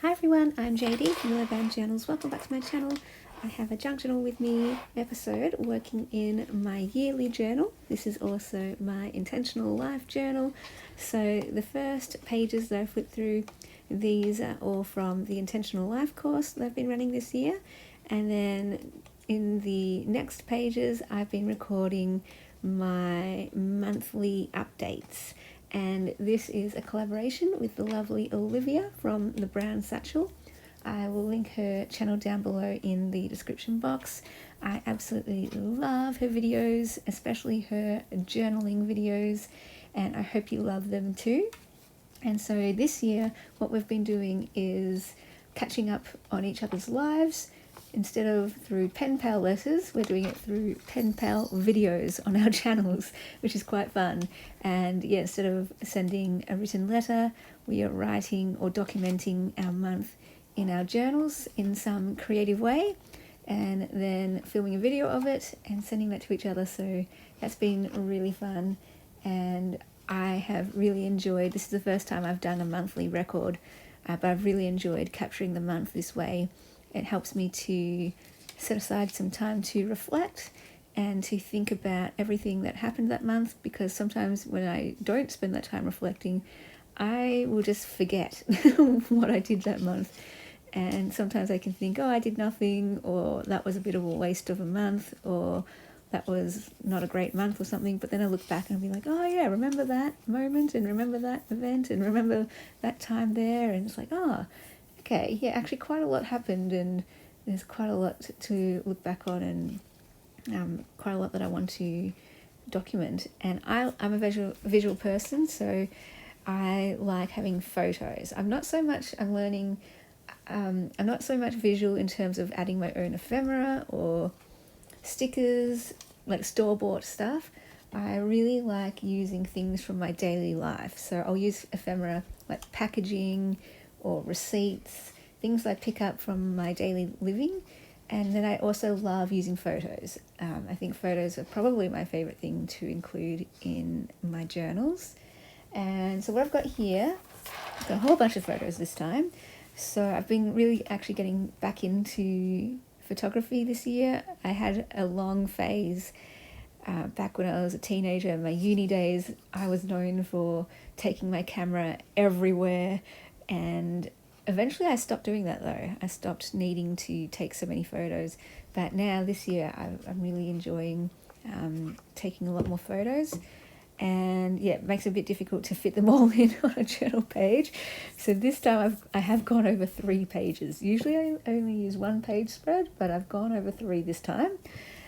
Hi everyone, I'm JD from Willow Journals. Welcome back to my channel. I have a junk journal with me episode working in my yearly journal. This is also my intentional life journal. So the first pages that I flipped through, these are all from the intentional life course that I've been running this year. And then in the next pages, I've been recording my monthly updates. And this is a collaboration with the lovely Olivia from the Brown Satchel. I will link her channel down below in the description box. I absolutely love her videos, especially her journaling videos, and I hope you love them too. And so this year, what we've been doing is catching up on each other's lives. Instead of through pen pal letters, we're doing it through pen pal videos on our channels, which is quite fun. And yeah, instead of sending a written letter, we are writing or documenting our month in our journals in some creative way, and then filming a video of it and sending that to each other. So that's been really fun, and I have really enjoyed, this is the first time I've done a monthly record, but I've really enjoyed capturing the month this way. It helps me to set aside some time to reflect and to think about everything that happened that month, because sometimes when I don't spend that time reflecting, I will just forget what I did that month. And sometimes I can think, oh, I did nothing, or that was a bit of a waste of a month, or that was not a great month or something. But then I look back and I'll be like, oh yeah, remember that moment and remember that event and remember that time there. And it's like, oh, okay, yeah, actually quite a lot happened, and there's quite a lot to look back on, and quite a lot that I want to document. And I'm a visual person, so I like having photos. I'm not so much visual in terms of adding my own ephemera or stickers, like store-bought stuff. I really like using things from my daily life. So I'll use ephemera like packaging or receipts, things I pick up from my daily living. And then I also love using photos. I think photos are probably my favorite thing to include in my journals. And so what I've got here, I've got a whole bunch of photos this time. So I've been really actually getting back into photography this year. I had a long phase back when I was a teenager, in my uni days. I was known for taking my camera everywhere, and eventually I stopped doing that though. I stopped needing to take so many photos. But now this year I'm really enjoying taking a lot more photos. And yeah, it makes it a bit difficult to fit them all in on a journal page. So this time I have gone over 3 pages. Usually I only use 1 page spread, but I've gone over 3 this time.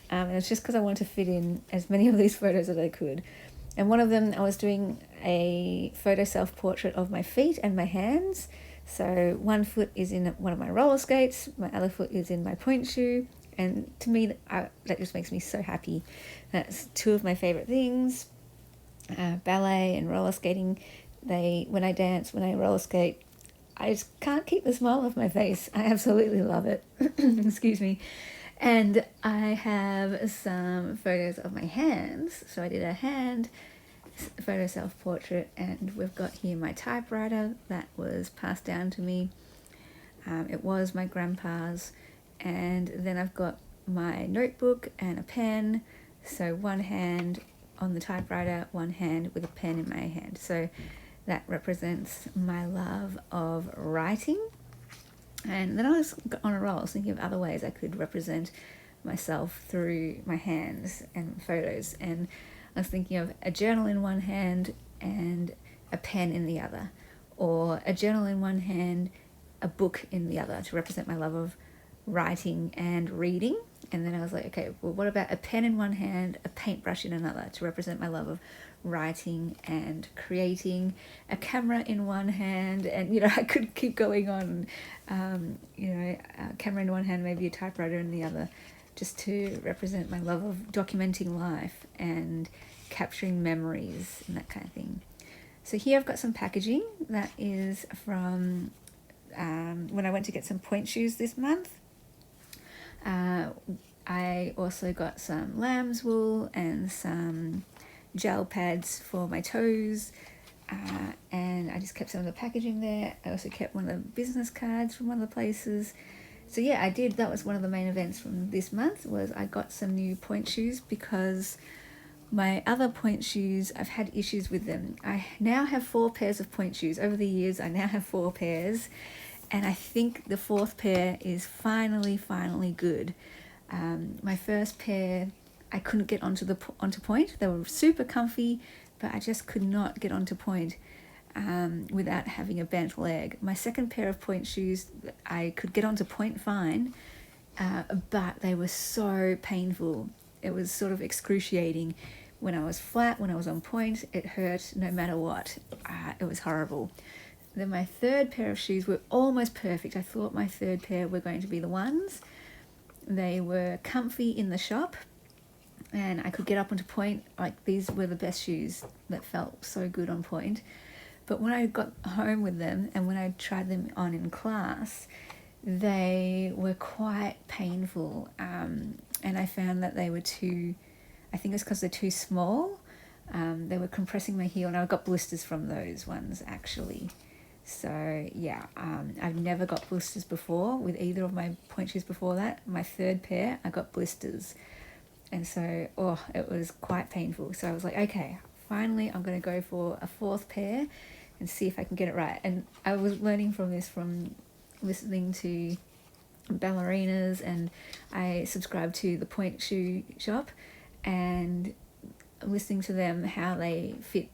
And it's just because I wanted to fit in as many of these photos as I could. And one of them, I was doing a photo self-portrait of my feet and my hands. So one foot is in one of my roller skates, my other foot is in my point shoe. And to me, that just makes me so happy. That's 2 of my favorite things. Ballet and roller skating. When I dance, when I roller skate, I just can't keep the smile off my face. I absolutely love it. Excuse me. And I have some photos of my hands. So I did a hand photo self-portrait, and we've got here my typewriter that was passed down to me. It was my grandpa's. And then I've got my notebook and a pen. So one hand on the typewriter, one hand with a pen in my hand. So that represents my love of writing. And then I was on a roll, I was thinking of other ways I could represent myself through my hands and photos. And I was thinking of a journal in one hand and a pen in the other, or a journal in one hand, a book in the other, to represent my love of writing and reading. And then I was like, okay, well, what about a pen in one hand, a paintbrush in another, to represent my love of writing and creating, a camera in one hand, and I could keep going on. A camera in one hand, maybe a typewriter in the other, just to represent my love of documenting life and capturing memories and that kind of thing. So here I've got some packaging that is from when I went to get some point shoes this month. I also got some lamb's wool and some gel pads for my toes. and I just kept some of the packaging there. I also kept one of the business cards from one of the places. So yeah, I did. That was one of the main events from this month, was I got some new point shoes, because my other point shoes, I've had issues with them. I now have 4 pairs of point shoes. Over the years, I now have 4 pairs, and I think the 4th pair is finally good. My first pair, I couldn't get onto point. They were super comfy, but I just could not get onto point without having a bent leg. My second pair of point shoes, I could get onto point fine, but they were so painful. It was sort of excruciating. When I was flat, when I was on point, it hurt no matter what. It was horrible. Then my third pair of shoes were almost perfect. I thought my third pair were going to be the ones. They were comfy in the shop, and I could get up onto point. Like, these were the best shoes that felt so good on point. But when I got home with them and when I tried them on in class, they were quite painful. And I found that they were too, I think it's because they're too small. They were compressing my heel, and I got blisters from those ones, actually. So yeah, I've never got blisters before with either of my point shoes before that. My third pair, I got blisters. And so, it was quite painful. So I was like, okay, finally I'm going to go for a 4th pair and see if I can get it right. And I was learning from this from listening to ballerinas, and I subscribed to the Point Shoe Shop, and listening to them how they fit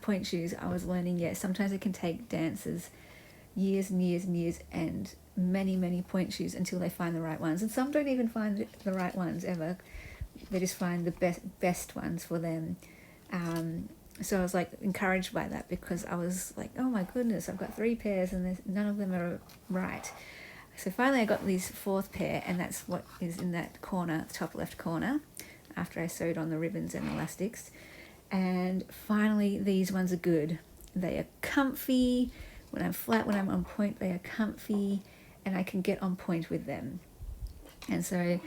point shoes. I was learning, sometimes it can take dancers years and years and years and many point shoes until they find the right ones, and some don't even find the right ones ever. They just find the best ones for them. So I was like encouraged by that, because I was like, oh my goodness, I've got 3 pairs and none of them are right. So finally I got this 4th pair, and that's what is in that corner, top left corner, after I sewed on the ribbons and elastics. And finally these ones are good. They are comfy. When I'm flat, when I'm on point, they are comfy, and I can get on point with them. And so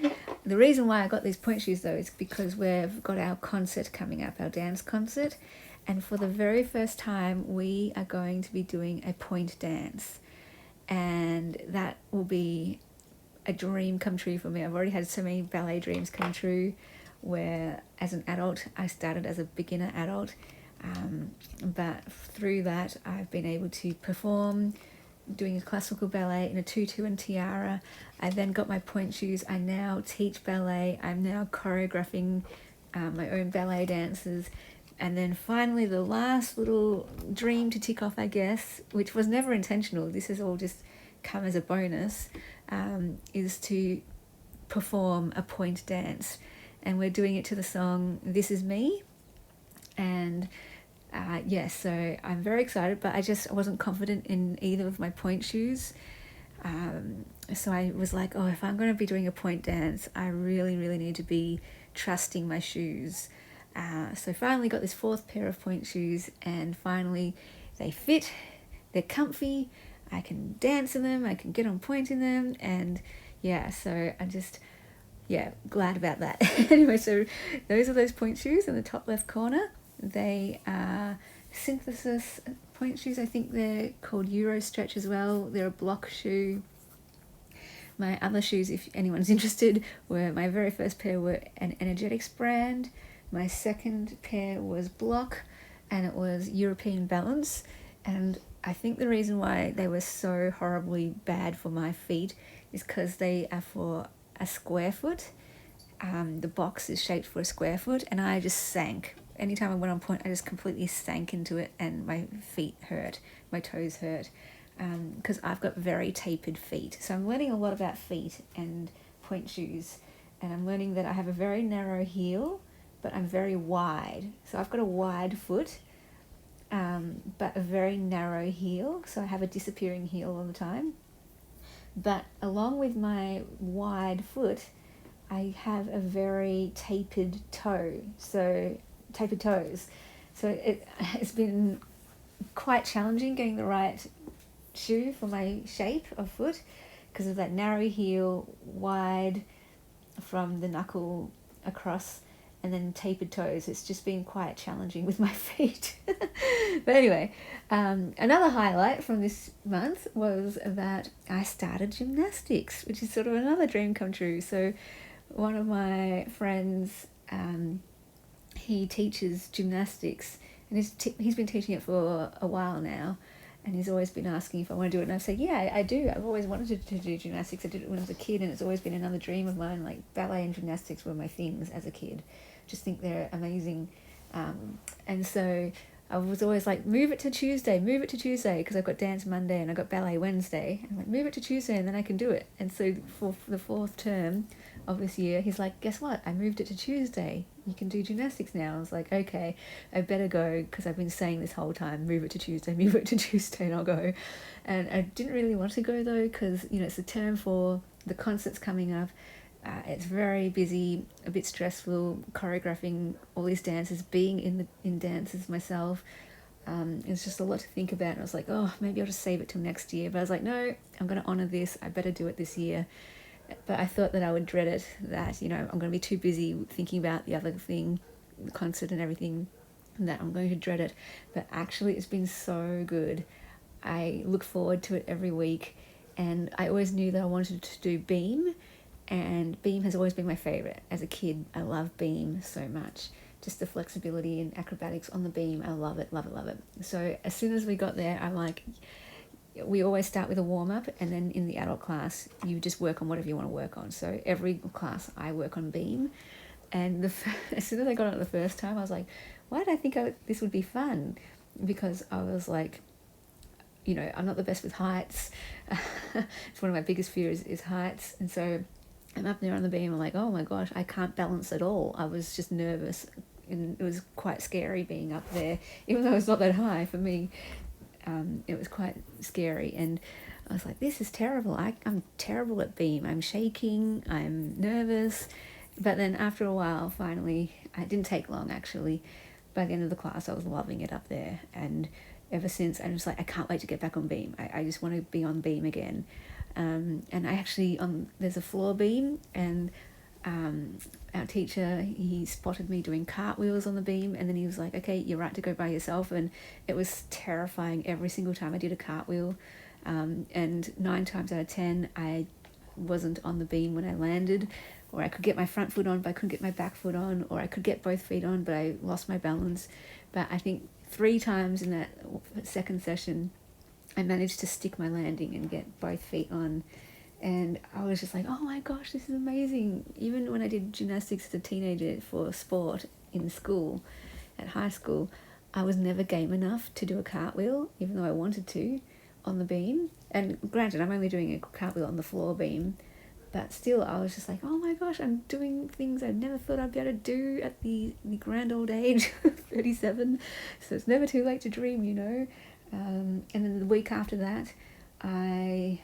the reason why I got these point shoes, though, is because we've got our concert coming up, our dance concert. And for the very first time, we are going to be doing a point dance. And that will be a dream come true for me. I've already had so many ballet dreams come true, where as an adult, I started as a beginner adult. But through that, I've been able to perform doing a classical ballet in a tutu and tiara. I then got my point shoes. I now teach ballet. I'm now choreographing my own ballet dances. And then finally, the last little dream to tick off, I guess, which was never intentional, this has all just come as a bonus, is to perform a point dance. And we're doing it to the song This Is Me. And so I'm very excited, but I wasn't confident in either of my point shoes. So I was like, if I'm going to be doing a point dance, I really, really need to be trusting my shoes. So finally got this 4th pair of point shoes, and finally they fit, they're comfy, I can dance in them, I can get on point in them, and so I'm just glad about that. Anyway, so those are those point shoes in the top left corner. They are synthesis point shoes. I think they're called Euro Stretch as well. They're a block shoe. My other shoes, if anyone's interested, my very first pair were an Energetics brand. My second pair was Block, and it was European Balance. And I think the reason why they were so horribly bad for my feet is because they are for a square foot. The box is shaped for a square foot, and I just sank. Anytime I went on point, I just completely sank into it, and my feet hurt, my toes hurt, because I've got very tapered feet. So I'm learning a lot about feet and point shoes, and I'm learning that I have a very narrow heel, but I'm very wide. So I've got a wide foot, but a very narrow heel, so I have a disappearing heel all the time. But along with my wide foot, I have a very tapered toes. So it's been quite challenging getting the right shoe for my shape of foot, because of that narrow heel, wide from the knuckle across, and then tapered toes. It's just been quite challenging with my feet. But anyway, another highlight from this month was that I started gymnastics, which is sort of another dream come true. So one of my friends, he teaches gymnastics, and he's been teaching it for a while now, and he's always been asking if I want to do it, and I said, yeah, I do. I've always wanted to do gymnastics. I did it when I was a kid, and it's always been another dream of mine. Like, ballet and gymnastics were my things as a kid. Just think they're amazing. And so I was always like, move it to Tuesday, because I've got dance Monday and I've got ballet Wednesday. I'm like, move it to Tuesday and then I can do it. And so for the fourth term of this year, he's like, guess what? I moved it to Tuesday. You can do gymnastics now. I was like, okay, I better go, because I've been saying this whole time, move it to Tuesday, and I'll go. And I didn't really want to go though, because, you know, it's the term for the concerts coming up. It's very busy, a bit stressful, choreographing all these dances, being in dances myself. It's just a lot to think about. And I was like, oh, maybe I'll just save it till next year. But I was like, no, I'm going to honour this. I better do it this year. But I thought that I would dread it, that, you know, I'm going to be too busy thinking about the other thing, the concert and everything, and that I'm going to dread it. But actually, it's been so good. I look forward to it every week. And I always knew that I wanted to do beam. And beam has always been my favourite. As a kid, I love beam so much. Just the flexibility and acrobatics on the beam, I love it, love it, love it. So as soon as we got there, I'm like, we always start with a warm-up, and then in the adult class, you just work on whatever you want to work on. So every class, I work on beam. And as soon as I got on it the first time, I was like, why did I think this would be fun? Because I was like, you know, I'm not the best with heights. It's one of my biggest fears is heights. And so I'm up there on the beam, I'm like, oh my gosh, I can't balance at all. I was just nervous, and it was quite scary being up there, even though it's not that high for me. It was quite scary, and I was like, this is terrible. I'm terrible at beam. I'm shaking, I'm nervous. But then after a while, finally, it didn't take long actually, by the end of the class, I was loving it up there. And ever since, I'm just like, I can't wait to get back on beam. I just want to be on beam again. And I actually, there's a floor beam, and our teacher, he spotted me doing cartwheels on the beam, and then he was like, okay, you're right to go by yourself. And it was terrifying every single time I did a cartwheel. And 9 times out of 10, I wasn't on the beam when I landed, or I could get my front foot on, but I couldn't get my back foot on, or I could get both feet on, but I lost my balance. But I think 3 times in that second session, I managed to stick my landing and get both feet on. And I was just like, oh my gosh, this is amazing. Even when I did gymnastics as a teenager for sport in school, at high school, I was never game enough to do a cartwheel, even though I wanted to, on the beam. And granted, I'm only doing a cartwheel on the floor beam, but still I was just like, oh my gosh, I'm doing things I never thought I'd be able to do at the grand old age of 37. So it's never too late to dream, you know. And then the week after that, I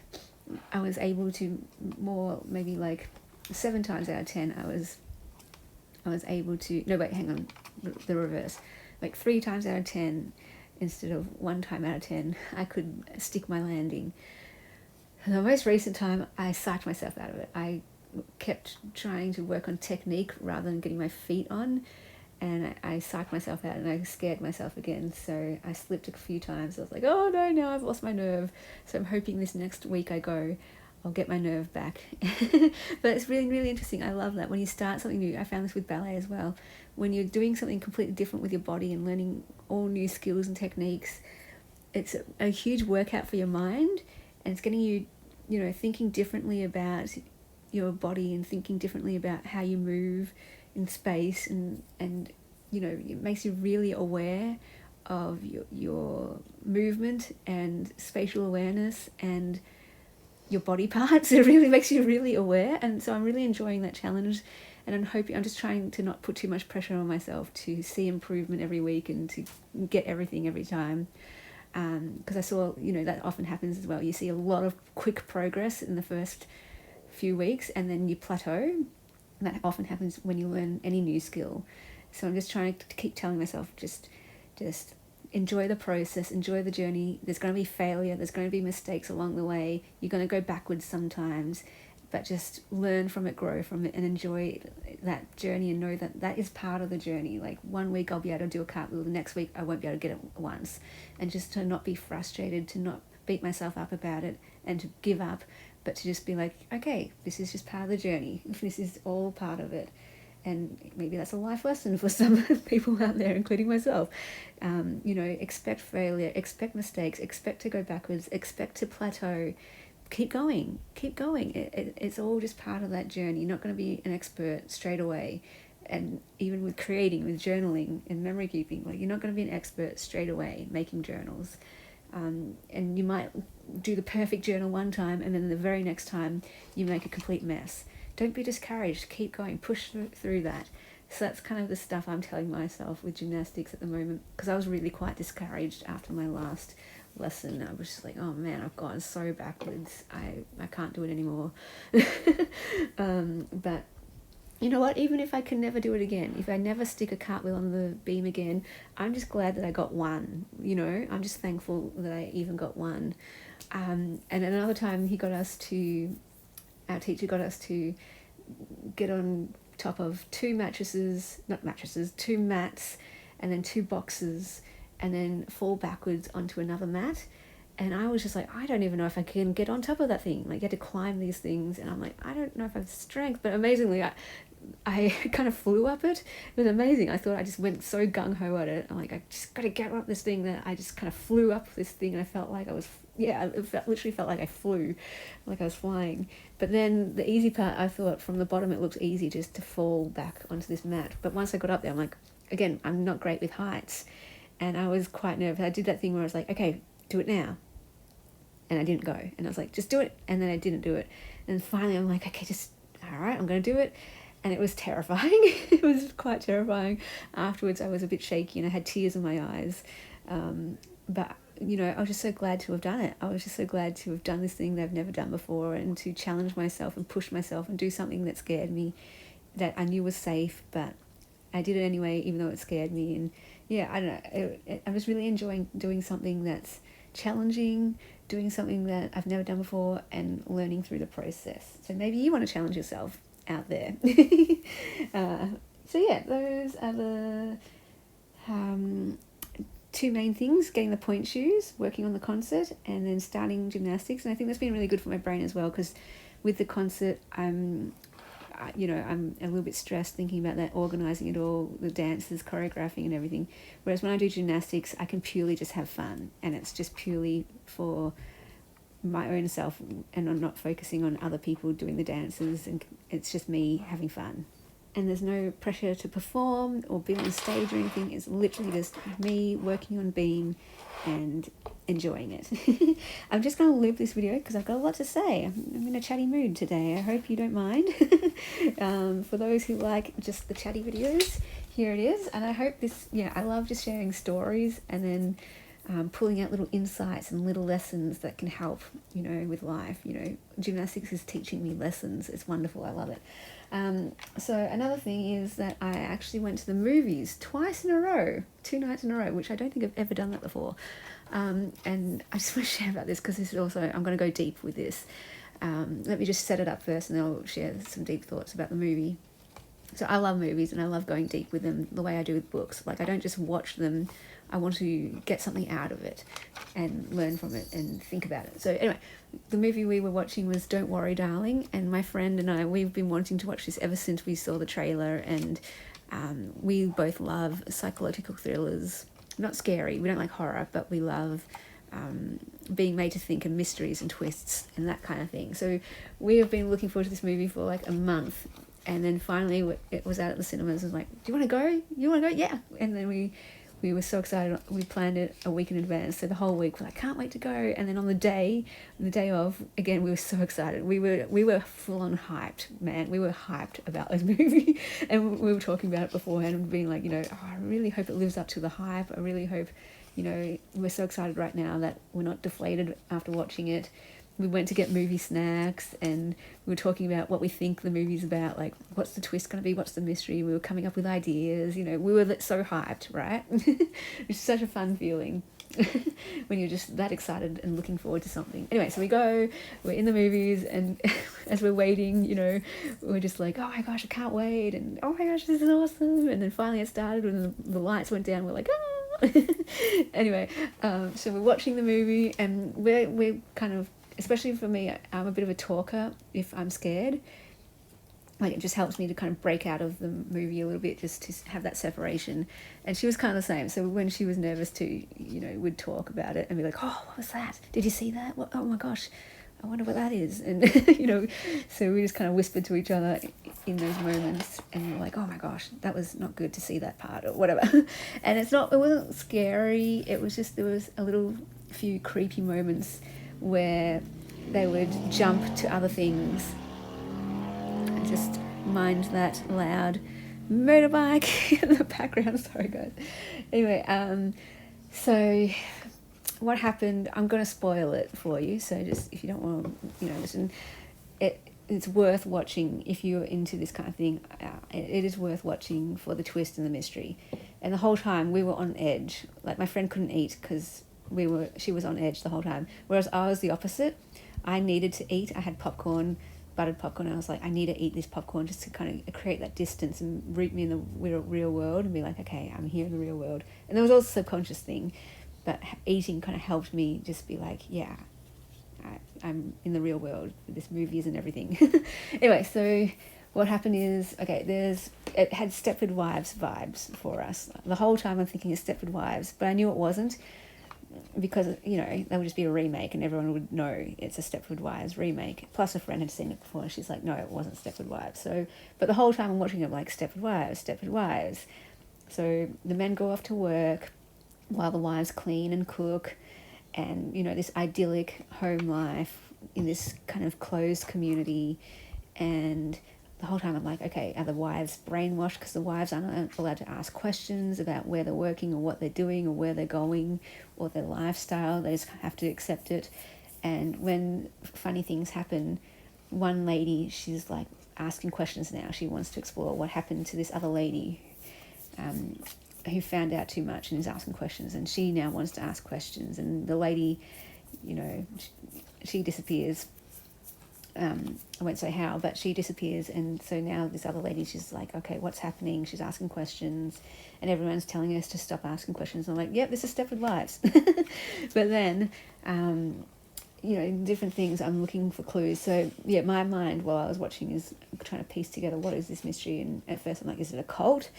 was able to maybe like 7 times out of 10, I was able to, no wait, hang on, the reverse. Like 3 times out of 10 instead of 1 time out of 10, I could stick my landing. And the most recent time, I psyched myself out of it. I kept trying to work on technique rather than getting my feet on. And I psyched myself out, and I scared myself again. So I slipped a few times. I was like, oh no, now I've lost my nerve. So I'm hoping this next week I go, I'll get my nerve back. But it's really, really interesting. I love that. When you start something new, I found this with ballet as well. When you're doing something completely different with your body and learning all new skills and techniques, it's a huge workout for your mind. And it's getting you, you know, thinking differently about your body and thinking differently about how you move in space, and you know, it makes you really aware of your movement and spatial awareness and your body parts. It really makes you really aware, and so I'm really enjoying that challenge, and I'm just trying to not put too much pressure on myself to see improvement every week and to get everything every time, because I saw, you know, that often happens as well. You see a lot of quick progress in the first few weeks, and then you plateau. That often happens when you learn any new skill. So I'm just trying to keep telling myself, just enjoy the process, enjoy the journey. There's going to be failure, there's going to be mistakes along the way. You're going to go backwards sometimes, but just learn from it, grow from it, and enjoy that journey, and know that that is part of the journey. Like, one week I'll be able to do a cartwheel, the next week I won't be able to get it once, and just to not be frustrated, to not beat myself up about it and to give up, but to just be like, okay, this is just part of the journey, this is all part of it. And maybe that's a life lesson for some people out there, including myself. Expect failure, expect mistakes, expect to go backwards, expect to plateau. Keep going. It's all just part of that journey. You're not going to be an expert straight away. And even with creating, with journaling and memory keeping, like, you're not going to be an expert straight away making journals. And you might do the perfect journal one time, and then the very next time you make a complete mess. Don't be discouraged. Keep going. Push through that. So that's kind of the stuff I'm telling myself with gymnastics at the moment, because I was really quite discouraged after my last lesson. I was just like, oh man, I've gone so backwards. I can't do it anymore. But you know what? Even if I can never do it again, if I never stick a cartwheel on the beam again, I'm just glad that I got one. I'm just thankful that I even got one. And another time our teacher got us to get on top of two mats, and then two boxes, and then fall backwards onto another mat. And I was just like, I don't even know if I can get on top of that thing. Like, you had to climb these things, and I'm like, I don't know if I have strength. But amazingly, I kind of flew up it. It was amazing. I thought I just went so gung-ho at it. I'm like, I just got to get up this thing, that I just kind of flew up this thing, and I felt like I was, literally felt like I flew, like I was flying. But then the easy part, I thought from the bottom it looked easy just to fall back onto this mat. But once I got up there, I'm like, again, I'm not great with heights. And I was quite nervous. I did that thing where I was like, okay, do it now. And I didn't go. And I was like, just do it. And then I didn't do it. And finally I'm like, okay, all right, I'm going to do it. And it was terrifying. It was quite terrifying. Afterwards, I was a bit shaky and I had tears in my eyes. But, I was just so glad to have done it. I was just so glad to have done this thing that I've never done before, and to challenge myself and push myself and do something that scared me, that I knew was safe, but I did it anyway, even though it scared me. And I don't know. I was really enjoying doing something that's challenging, doing something that I've never done before, and learning through the process. So maybe you want to challenge yourself out there. Those are the two main things: getting the point shoes, working on the concert, and then starting gymnastics. And I think that's been really good for my brain as well, because with the concert, I'm a little bit stressed thinking about that, organising it all, the dances, choreographing and everything. Whereas when I do gymnastics, I can purely just have fun, and it's just purely for my own self, and I'm not focusing on other people doing the dances, and it's just me having fun. And there's no pressure to perform or be on stage or anything. It's literally just me working on being and enjoying it. I'm just going to loop this video because I've got a lot to say. I'm in a chatty mood today. I hope you don't mind. For those who like just the chatty videos, here it is. And I hope this, I love just sharing stories, and then pulling out little insights and little lessons that can help, with life. Gymnastics is teaching me lessons. It's wonderful. I love it. So another thing is that I actually went to the movies twice in a row, 2 nights in a row, which I don't think I've ever done that before. And I just want to share about this because this is also, I'm going to go deep with this. Let me just set it up first, and then I'll share some deep thoughts about the movie. So I love movies, and I love going deep with them the way I do with books. Like, I don't just watch them. I want to get something out of it and learn from it and think about it. So anyway, the movie we were watching was Don't Worry Darling, and my friend and I, we've been wanting to watch this ever since we saw the trailer, and we both love psychological thrillers. Not scary, we don't like horror, but we love being made to think, and mysteries and twists and that kind of thing. So we have been looking forward to this movie for like a month, and then finally it was out at the cinemas. I was like, do you want to go? You want to go? Yeah. And then we were so excited. We planned it a week in advance, so the whole week we're like, can't wait to go. And then on the day of, again, we were so excited. We were full on hyped, man. We were hyped about this movie, and we were talking about it beforehand and being like, I really hope it lives up to the hype. I really hope, we're so excited right now that we're not deflated after watching it. We went to get movie snacks, and we were talking about what we think the movie's about, like what's the twist going to be, what's the mystery. We were coming up with ideas, we were so hyped, right? It's such a fun feeling. when you're just that excited and looking forward to something. Anyway, so we're in the movies, and as we're waiting, you know, we're just like, oh my gosh, I can't wait, and oh my gosh, this is awesome. And then finally it started when the lights went down, we're like, ah. Anyway, so we're watching the movie, and we're kind of, especially for me, I'm a bit of a talker if I'm scared. Like, it just helps me to kind of break out of the movie a little bit, just to have that separation. And she was kind of the same. So when she was nervous too, you know, we'd talk about it and be like, oh, what was that? Did you see that? What? Oh my gosh, I wonder what that is. And, you know, so we just kind of whispered to each other in those moments, and we're like, oh my gosh, that was not good to see that part, or whatever. And it wasn't scary. It was just, there was a few creepy moments where they would jump to other things. Just mind that loud motorbike in the background. Sorry, guys. Anyway, so what happened, I'm going to spoil it for you. So just, if you don't want to, you know, listen, it's worth watching if you're into this kind of thing. It is worth watching for the twist and the mystery. And the whole time we were on edge. Like, my friend couldn't eat because she was on edge the whole time. Whereas I was the opposite. I needed to eat. I had buttered popcorn, and I was like, I need to eat this popcorn just to kind of create that distance and root me in the real world and be like, okay, I'm here in the real world. And there was also a subconscious thing, but eating kind of helped me just be like, yeah, I'm in the real world. This movie isn't everything. Anyway, so what happened is, okay, it had Stepford Wives vibes for us. The whole time I'm thinking of Stepford Wives, but I knew it wasn't, because, you know, that would just be a remake and everyone would know it's a Stepford Wives remake. Plus a friend had seen it before and she's like, no, it wasn't Stepford Wives. So, but the whole time I'm watching it, I'm like, Stepford Wives, Stepford Wives. So the men go off to work while the wives clean and cook, and, you know, this idyllic home life in this kind of closed community. And the whole time I'm like, okay, are the wives brainwashed because the wives aren't allowed to ask questions about where they're working or what they're doing or where they're going or their lifestyle? They just have to accept it. And when funny things happen, one lady, she's like asking questions now. She wants to explore what happened to this other lady who found out too much and is asking questions, and she now wants to ask questions. And the lady, you know, she disappears. I won't say how, but she disappears, and so now this other lady, she's like, okay, what's happening? She's asking questions, and everyone's telling us to stop asking questions. And I'm like, yep, this is Stepford Wives. But then, you know, different things, I'm looking for clues. So yeah, my mind while I was watching is trying to piece together, what is this mystery? And at first I'm like, is it a cult?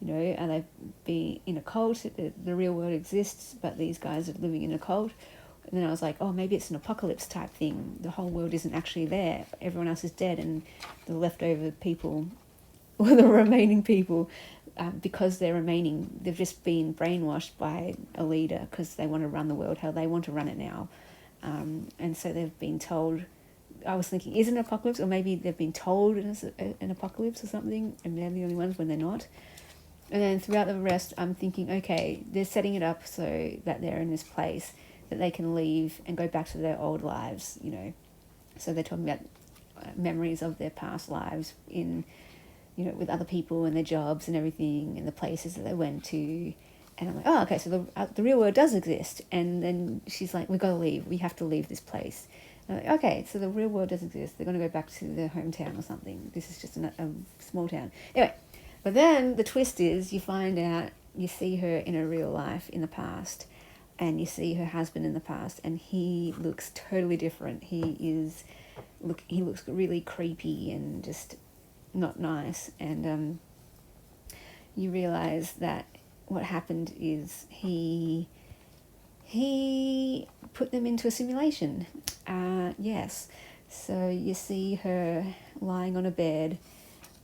You know, are they be in a cult? The real world exists, but these guys are living in a cult. And then I was like, oh, maybe it's an apocalypse type thing. The whole world isn't actually there. Everyone else is dead, and the leftover people, or the remaining people, because they're remaining, they've just been brainwashed by a leader because they want to run the world how they want to run it now. And so they've been told, I was thinking, is it an apocalypse? Or maybe they've been told it's an apocalypse or something, and they're the only ones when they're not. And then throughout the rest, I'm thinking, okay, they're setting it up so that they're in this place that they can leave and go back to their old lives, you know. So they're talking about memories of their past lives in, you know, with other people and their jobs and everything and the places that they went to. And I'm like, oh, okay, so the real world does exist. And then she's like, we got to leave. We have to leave this place. And I'm like, okay, so the real world does exist. They're going to go back to their hometown or something. This is just a small town. Anyway, but then the twist is you find out, you see her in her real life in the past, and you see her husband in the past, and he looks totally different. He looks really creepy and just not nice. And you realize that what happened is he put them into a simulation. Yes. So you see her lying on a bed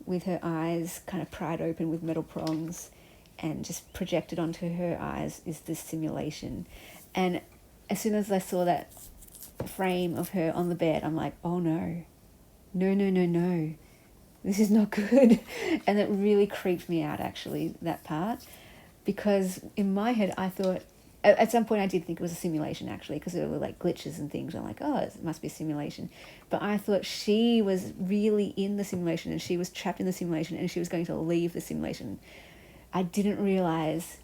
with her eyes kind of pried open with metal prongs, and just projected onto her eyes is this simulation. And as soon as I saw that frame of her on the bed, I'm like, oh no, this is not good. And it really creeped me out, actually, that part, because in my head I thought, at some point I did think it was a simulation, actually, because there were like glitches and things. I'm like, oh, it must be a simulation. But I thought she was really in the simulation, and she was trapped in the simulation, and she was going to leave the simulation. I didn't realize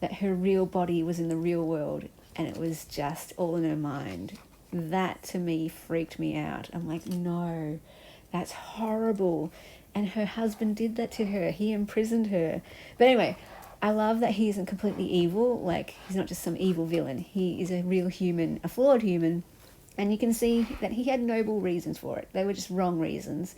that her real body was in the real world, and it was just all in her mind. That to me freaked me out. I'm like, no, that's horrible. And her husband did that to her. He imprisoned her. But anyway, I love that he isn't completely evil. Like, he's not just some evil villain. He is a real human, a flawed human. And you can see that he had noble reasons for it. They were just wrong reasons,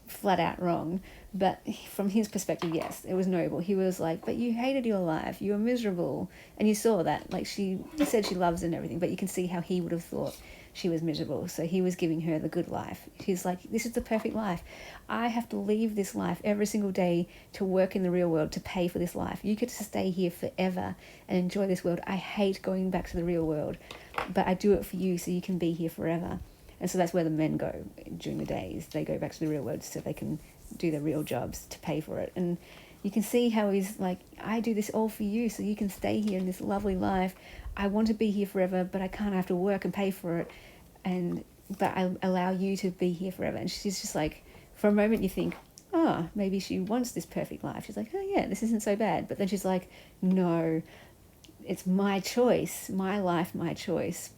flat out wrong. But from his perspective, yes, it was noble. He was like, but you hated your life. You were miserable. And you saw that. Like, she said she loves and everything, but you can see how he would have thought she was miserable. So he was giving her the good life. He's like, this is the perfect life. I have to leave this life every single day to work in the real world to pay for this life. You get to stay here forever and enjoy this world. I hate going back to the real world, but I do it for you so you can be here forever. And so that's where the men go during the days. They go back to the real world so they can do their real jobs to pay for it. And you can see how he's like, I do this all for you so you can stay here in this lovely life. I want to be here forever, but I can't have to work and pay for it. But I allow you to be here forever. And she's just like, for a moment you think, oh, maybe she wants this perfect life. She's like, oh yeah, this isn't so bad. But then she's like, no, it's my choice, my life, my choice.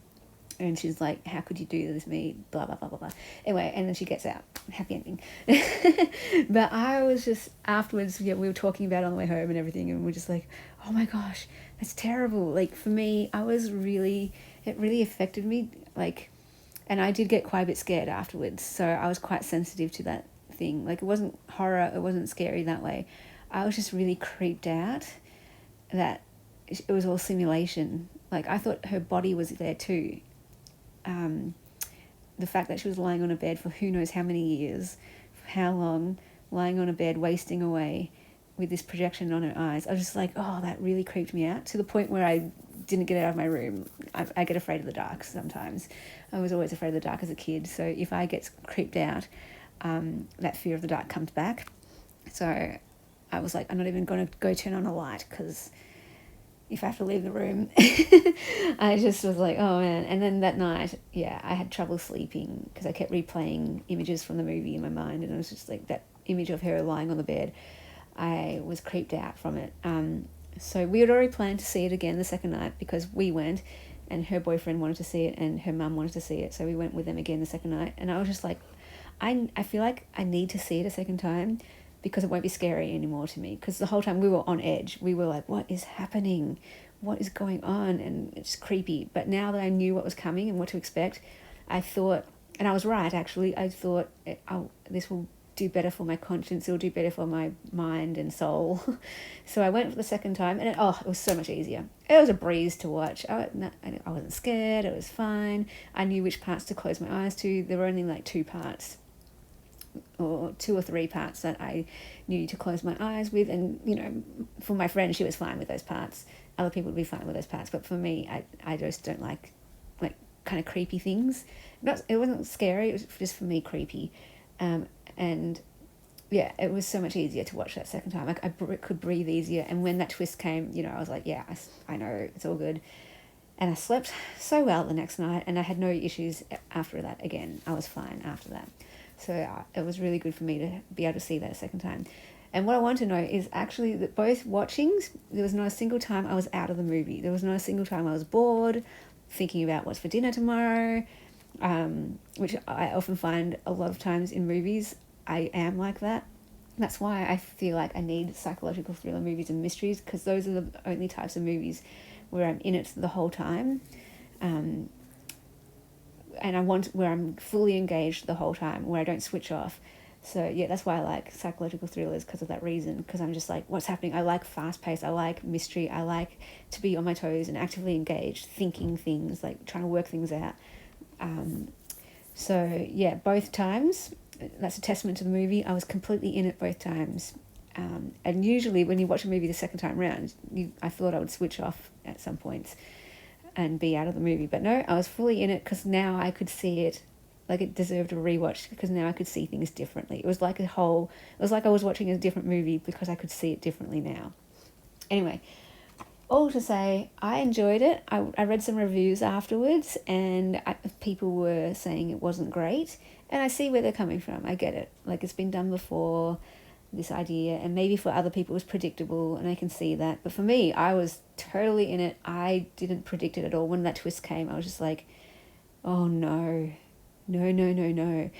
And she's like, how could you do this to me? Blah, blah, blah, blah, blah. Anyway, and then she gets out. Happy ending. But I was just, afterwards, we were talking about it on the way home and everything, and we're just like, oh my gosh, that's terrible. Like, for me, it really affected me. Like, and I did get quite a bit scared afterwards. So I was quite sensitive to that thing. Like, it wasn't horror, it wasn't scary that way. I was just really creeped out that it was all simulation. Like, I thought her body was there too. The fact that she was lying on a bed for who knows how many years, for how long, lying on a bed, wasting away with this projection on her eyes. I was just like, oh, that really creeped me out, to the point where I didn't get out of my room. I get afraid of the dark sometimes. I was always afraid of the dark as a kid. So if I get creeped out, that fear of the dark comes back. So I was like, I'm not even going to go turn on a light, because if I have to leave the room, I just was like, oh man. And then that night, yeah, I had trouble sleeping because I kept replaying images from the movie in my mind, and it was just like that image of her lying on the bed. I was creeped out from it. So we had already planned to see it again the second night, because we went and her boyfriend wanted to see it and her mum wanted to see it. So we went with them again the second night, and I was just like, I feel like I need to see it a second time, because it won't be scary anymore to me. Because the whole time we were on edge. We were like, what is happening? What is going on? And it's creepy. But now that I knew what was coming and what to expect, I thought, and I was right actually, I thought, this will do better for my conscience, it'll do better for my mind and soul. So I went for the second time, and it was so much easier. It was a breeze to watch. I wasn't scared, it was fine. I knew which parts to close my eyes to. There were only like 2 parts, or 2 or 3 parts that I knew to close my eyes with. And, you know, for my friend, she was fine with those parts. Other people would be fine with those parts. But for me, I just don't like kind of creepy things. It wasn't scary, it was just for me creepy. And yeah, it was so much easier to watch that second time. Like, I could breathe easier. And when that twist came, you know, I was like, yeah, I know, it's all good. And I slept so well the next night, and I had no issues after that again. I was fine after that. So it was really good for me to be able to see that a second time. And what I want to know is actually that both watchings, there was not a single time I was out of the movie. There was not a single time I was bored, thinking about what's for dinner tomorrow, which I often find a lot of times in movies. I am like that. That's why I feel like I need psychological thriller movies and mysteries, because those are the only types of movies where I'm in it the whole time. And I want where I'm fully engaged the whole time, where I don't switch off. So yeah, that's why I like psychological thrillers, because of that reason, because I'm just like, what's happening? I like fast pace, I like mystery, I like to be on my toes and actively engaged, thinking things, like trying to work things out. So yeah, both times, that's a testament to the movie. I was completely in it both times. And usually when you watch a movie the second time around, I thought I would switch off at some points and be out of the movie. But no, I was fully in it, because now I could see it like it deserved a rewatch, because now I could see things differently. It was like I was watching a different movie because I could see it differently now. Anyway, all to say, I enjoyed it. I read some reviews afterwards, and people were saying it wasn't great, and I see where they're coming from. I get it. Like, it's been done before. this idea, and maybe for other people it was predictable, and I can see that, but for me, I was totally in it. I didn't predict it at all. When that twist came, I was just like, oh no, no, no, no, no.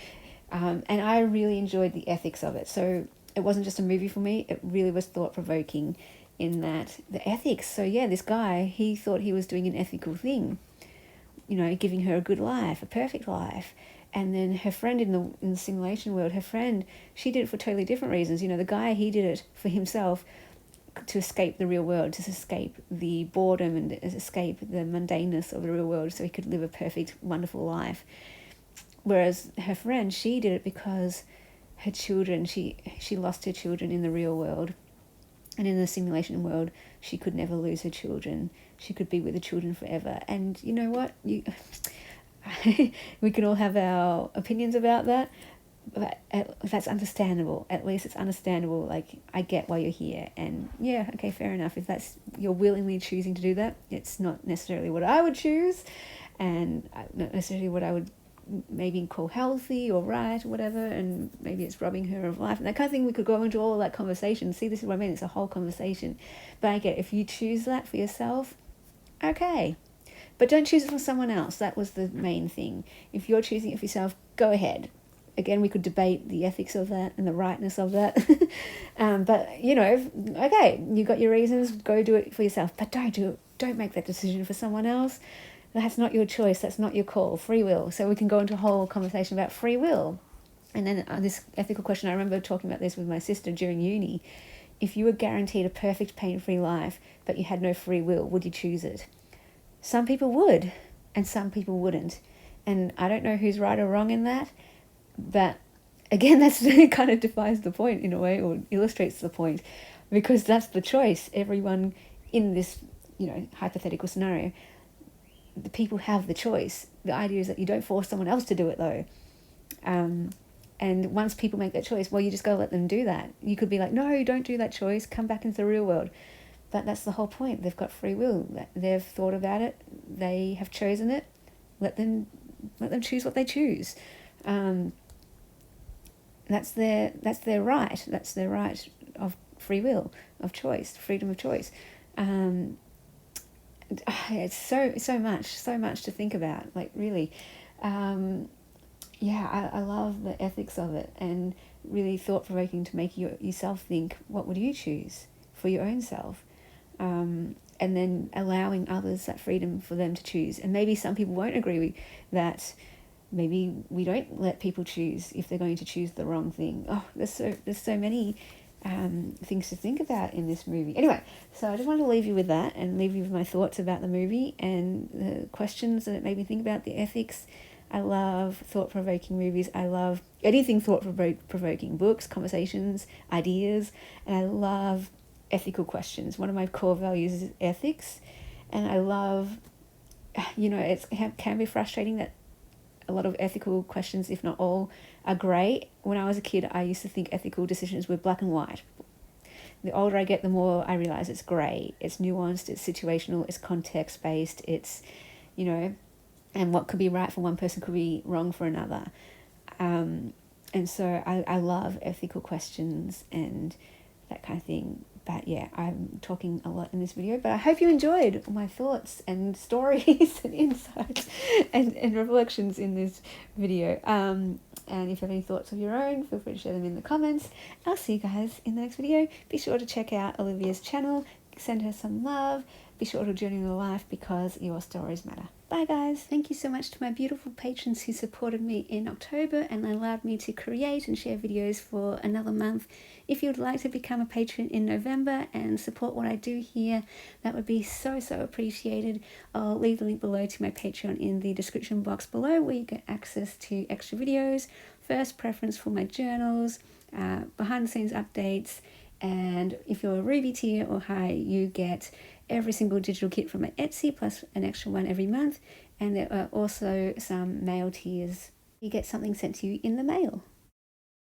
And I really enjoyed the ethics of it. So it wasn't just a movie for me, it really was thought-provoking in that the ethics. So yeah, this guy, he thought he was doing an ethical thing, giving her a good life, a perfect life. And then her friend in the simulation world, her friend, she did it for totally different reasons. The guy, he did it for himself, to escape the real world, to escape the boredom and escape the mundaneness of the real world, so he could live a perfect, wonderful life. Whereas her friend, she did it because her children, she lost her children in the real world, and in the simulation world, she could never lose her children. She could be with the children forever. And you know what? We can all have our opinions about that, but that's understandable. At least it's understandable. Like, I get why you're here, and yeah, okay, fair enough. If that's, you're willingly choosing to do that, it's not necessarily what I would choose, and not necessarily what I would maybe call healthy or right or whatever, and maybe it's robbing her of life and that kind of thing. We could go into all that conversation. See, this is what I mean, it's a whole conversation. But I get, if you choose that for yourself, okay, but don't choose it for someone else. That was the main thing. If you're choosing it for yourself, go ahead. Again, we could debate the ethics of that and the rightness of that. But okay, you got your reasons, go do it for yourself, but don't make that decision for someone else. That's not your choice. That's not your call. Free will. So we can go into a whole conversation about free will. And then this ethical question, I remember talking about this with my sister during uni. If you were guaranteed a perfect pain-free life, but you had no free will, would you choose it? Some people would, and some people wouldn't. And I don't know who's right or wrong in that. But again, that's kind of defies the point in a way, or illustrates the point, because that's the choice. Everyone in this, hypothetical scenario, the people have the choice. The idea is that you don't force someone else to do it, though. And once people make that choice, well, you just got to let them do that. You could be like, no, don't do that choice. Come back into the real world. But that's the whole point. They've got free will. They've thought about it. They have chosen it. Let them choose what they choose. That's their right. That's their right of free will, of choice, freedom of choice. It's so much to think about, like, really. I love the ethics of it, and really thought-provoking to make yourself think, what would you choose for your own self? And then allowing others that freedom for them to choose. And maybe some people won't agree with that. Maybe we don't let people choose if they're going to choose the wrong thing. Oh, there's so many things to think about in this movie. Anyway, so I just wanted to leave you with that, and leave you with my thoughts about the movie and the questions that it made me think about, the ethics. I love thought-provoking movies. I love anything thought-provoking, books, conversations, ideas, and I love ethical questions. One of my core values is ethics, and I love, it can be frustrating that a lot of ethical questions, if not all, are grey. When I was a kid, I used to think ethical decisions were black and white. The older I get, the more I realise it's grey. It's nuanced, it's situational, it's context-based, it's, and what could be right for one person could be wrong for another. And so I love ethical questions and that kind of thing. But yeah, I'm talking a lot in this video, but I hope you enjoyed all my thoughts and stories and insights and reflections in this video. And if you have any thoughts of your own, feel free to share them in the comments. I'll see you guys in the next video. Be sure to check out Olivia's channel, send her some love. Be sure to journey your life, because your stories matter. Bye guys. Thank you so much to my beautiful patrons who supported me in October and allowed me to create and share videos for another month. If you would like to become a patron in November and support what I do here, that would be so appreciated. I'll leave the link below to my Patreon in the description box below, where you get access to extra videos, first preference for my journals, behind the scenes updates, and if you're a Ruby tier or high, you get every single digital kit from my Etsy, plus an extra one every month. And there are also some mail tiers. You get something sent to you in the mail.